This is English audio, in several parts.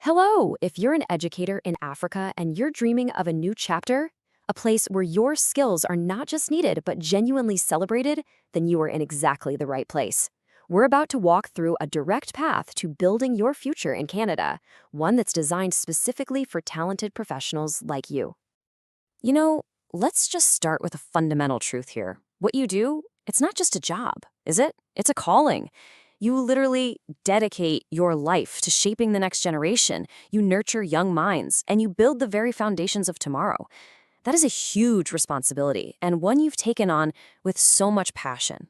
Hello! If you're an educator in Africa and you're dreaming of a new chapter, a place where your skills are not just needed but genuinely celebrated, then you are in exactly the right place. We're about to walk through a direct path to building your future in Canada, one that's designed specifically for talented professionals like you. You know, let's just start with a fundamental truth here. What you do, it's not just a job, is it? It's a calling. You literally dedicate your life to shaping the next generation. You nurture young minds, and you build the very foundations of tomorrow. That is a huge responsibility, and one you've taken on with so much passion.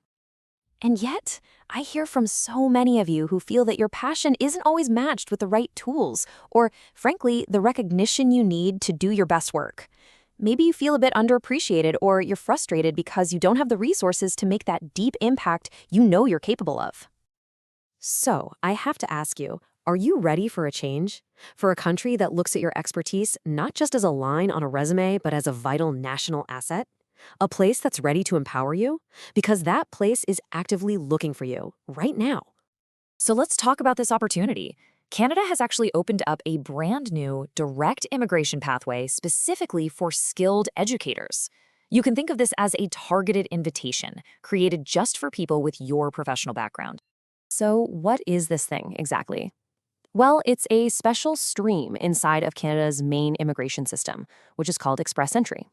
And yet, I hear from so many of you who feel that your passion isn't always matched with the right tools, or, frankly, the recognition you need to do your best work. Maybe you feel a bit underappreciated, or you're frustrated because you don't have the resources to make that deep impact you know you're capable of. So, I have to ask you, are you ready for a change? For a country that looks at your expertise not just as a line on a resume, but as a vital national asset? A place that's ready to empower you? Because that place is actively looking for you, right now. So let's talk about this opportunity. Canada has actually opened up a brand new, direct immigration pathway specifically for skilled educators. You can think of this as a targeted invitation, created just for people with your professional background. So what is this thing exactly? Well, it's a special stream inside of Canada's main immigration system, which is called Express Entry.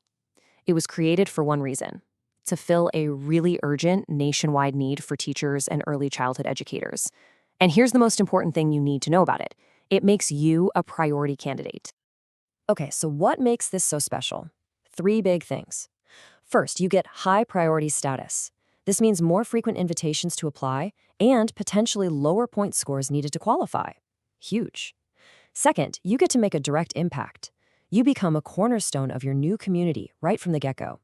It was created for one reason: to fill a really urgent nationwide need for teachers and early childhood educators. And here's the most important thing you need to know about it. It makes you a priority candidate. Okay, so what makes this so special? 3 big things. First, you get high priority status. This means more frequent invitations to apply and potentially lower point scores needed to qualify. Huge. Second, you get to make a direct impact. You become a cornerstone of your new community right from the get-go.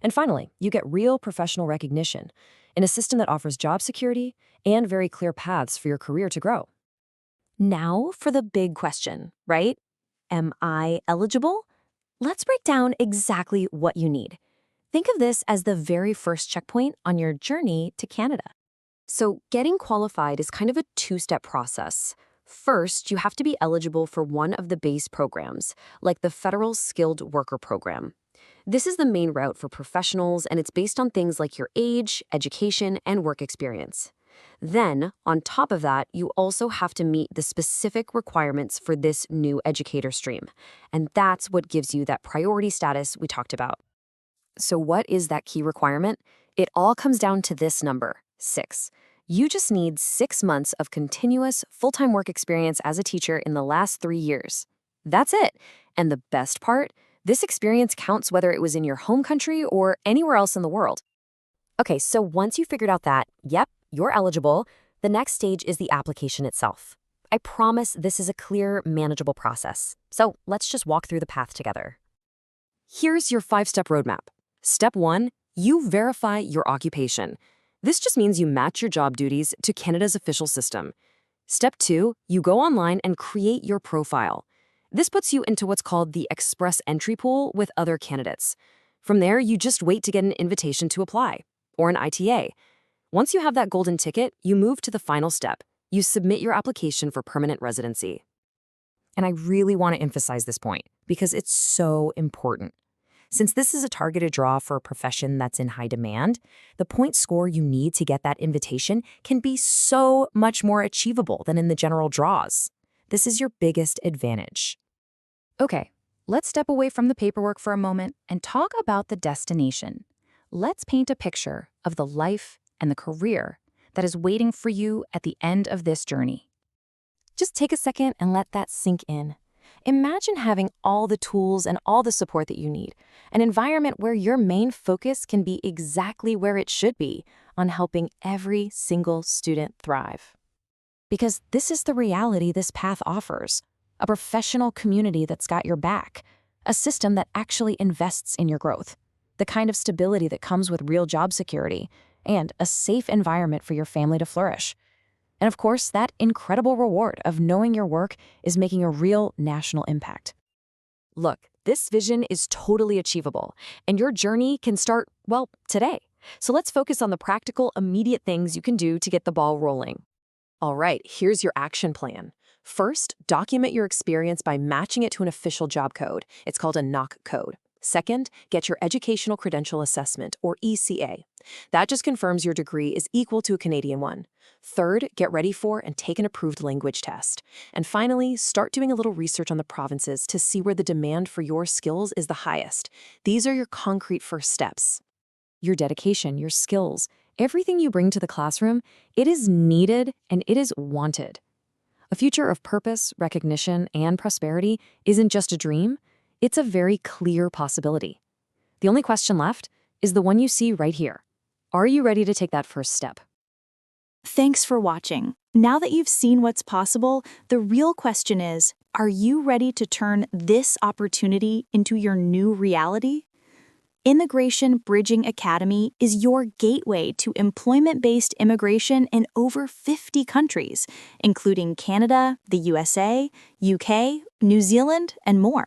And finally, you get real professional recognition in a system that offers job security and very clear paths for your career to grow. Now for the big question, right? Am I eligible? Let's break down exactly what you need. Think of this as the very first checkpoint on your journey to Canada. So getting qualified is kind of a 2-step process. First, you have to be eligible for one of the base programs, like the Federal Skilled Worker Program. This is the main route for professionals, and it's based on things like your age, education, and work experience. Then, on top of that, you also have to meet the specific requirements for this new educator stream. And that's what gives you that priority status we talked about. So what is that key requirement? It all comes down to this number, 6. You just need 6 months of continuous, full-time work experience as a teacher in the last 3 years. That's it. And the best part? This experience counts whether it was in your home country or anywhere else in the world. Okay, so once you figured out that, yep, you're eligible, the next stage is the application itself. I promise this is a clear, manageable process. So let's just walk through the path together. Here's your 5-step roadmap. Step 1, you verify your occupation. This just means you match your job duties to Canada's official system. Step 2, you go online and create your profile. This puts you into what's called the Express Entry pool with other candidates. From there, you just wait to get an invitation to apply, or an ITA. Once you have that golden ticket, you move to the final step. You submit your application for permanent residency. And I really want to emphasize this point because it's so important. Since this is a targeted draw for a profession that's in high demand, the point score you need to get that invitation can be so much more achievable than in the general draws. This is your biggest advantage. Okay, let's step away from the paperwork for a moment and talk about the destination. Let's paint a picture of the life and the career that is waiting for you at the end of this journey. Just take a second and let that sink in. Imagine having all the tools and all the support that you need, an environment where your main focus can be exactly where it should be, on helping every single student thrive. Because this is the reality this path offers, a professional community that's got your back, a system that actually invests in your growth, the kind of stability that comes with real job security, and a safe environment for your family to flourish. And of course, that incredible reward of knowing your work is making a real national impact. Look, this vision is totally achievable, and your journey can start, well, today. So let's focus on the practical, immediate things you can do to get the ball rolling. All right, here's your action plan. First, document your experience by matching it to an official job code. It's called a knock code. Second, get your Educational Credential Assessment, or ECA. That just confirms your degree is equal to a Canadian one. Third, get ready for and take an approved language test. And finally, start doing a little research on the provinces to see where the demand for your skills is the highest. These are your concrete first steps. Your dedication, your skills, everything you bring to the classroom, it is needed and it is wanted. A future of purpose, recognition, and prosperity isn't just a dream. It's a very clear possibility. The only question left is the one you see right here. Are you ready to take that first step? Thanks for watching. Now that you've seen what's possible, the real question is, are you ready to turn this opportunity into your new reality? Immigration Bridging Academy is your gateway to employment-based immigration in over 50 countries, including Canada, the USA, UK, New Zealand, and more.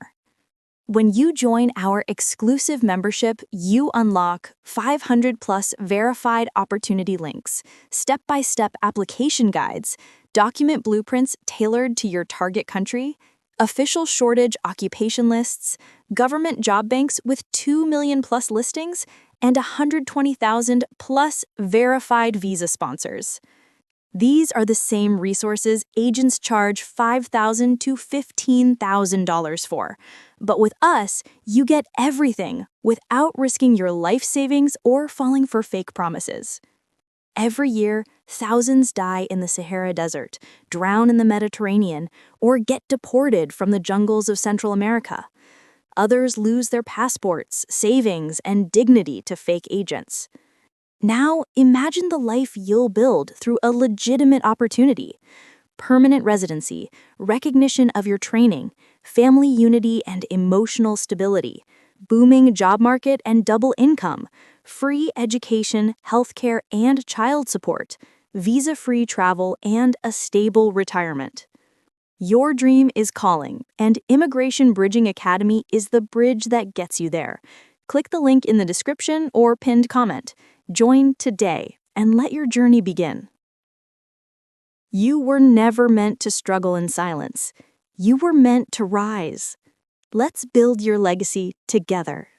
When you join our exclusive membership, you unlock 500+ verified opportunity links, step-by-step application guides, document blueprints tailored to your target country, official shortage occupation lists, government job banks with 2 million+ listings, and 120,000+ verified visa sponsors. These are the same resources agents charge $5,000 to $15,000 for. But with us, you get everything without risking your life savings or falling for fake promises. Every year, thousands die in the Sahara Desert, drown in the Mediterranean, or get deported from the jungles of Central America. Others lose their passports, savings, and dignity to fake agents. Now, imagine the life you'll build through a legitimate opportunity. Permanent residency, recognition of your training, family unity and emotional stability, booming job market and double income, free education, healthcare, and child support, visa-free travel, and a stable retirement. Your dream is calling, and Immigration Bridging Academy is the bridge that gets you there. Click the link in the description or pinned comment. Join today and let your journey begin. You were never meant to struggle in silence. You were meant to rise. Let's build your legacy together.